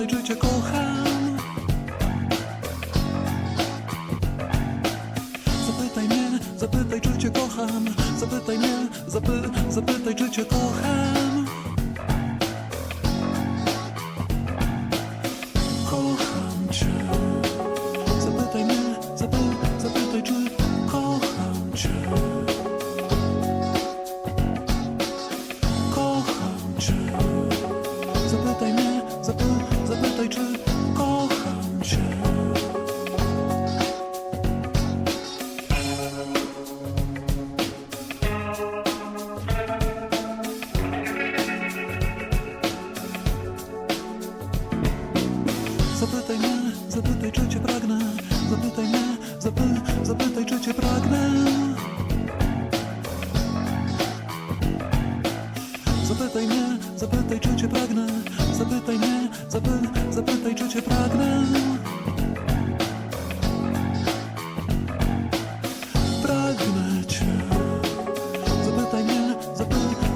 zapytaj, czy cię kocham. Zapytaj mnie, zapytaj, czy cię kocham. Zapytaj mnie, zapytaj, czy cię kocham. Kocham cię. Zapytaj mnie, zapytaj, czy kocham cię. Kocham cię. Zapytaj mnie, zapytaj, czy kocham cię. Zapytaj mnie, zapytaj, czy cię pragnę. Zapytaj mnie, zapytaj, czy cię pragnę. Zapytaj mnie, zapytaj, czy cię pragnę. Zapytaj mnie, zapytaj, czy cię pragnę. Pragnę cię. Zapytaj mnie,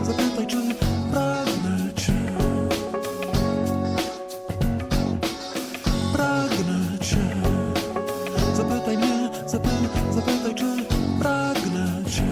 zapytaj, czy pragnę cię. Pragnę cię. Zapytaj mnie, zapytaj, czy pragnę cię.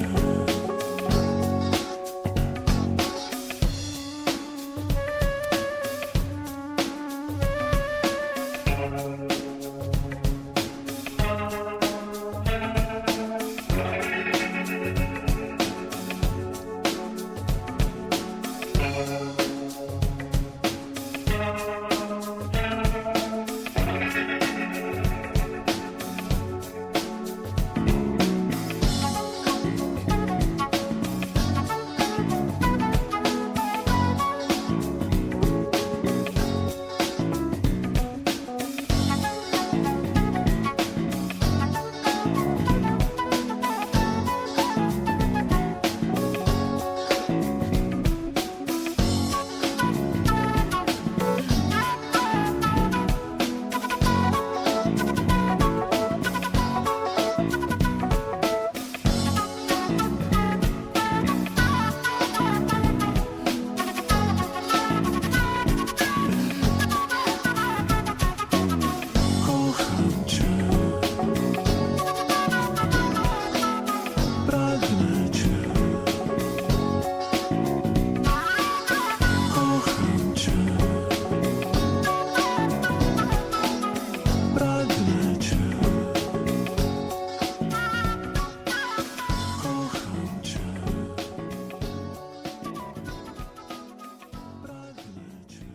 Kocham cię. Pragnę cię. Kocham cię. Pragnę cię. Kocham cię. Pragnę cię.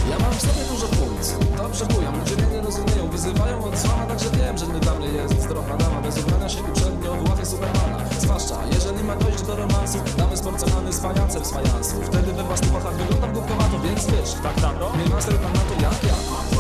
Ja mam w sobie dużo funkcji, dobrze bujam, ludzie mnie nie rozumieją. Wyzywają od słama, także wiem, że nie dla mnie jest zdrowa dama. Bez ubrania się uprzednio w łapie Supermana. Zwłaszcza, jeżeli ma dojść do romansu, damy z porcelany z fajancem z fajansu. Wtedy we własnych oczach wyglądam głupkowato, więc wiesz, Tak, tato? mnie naster pan na to jak ja.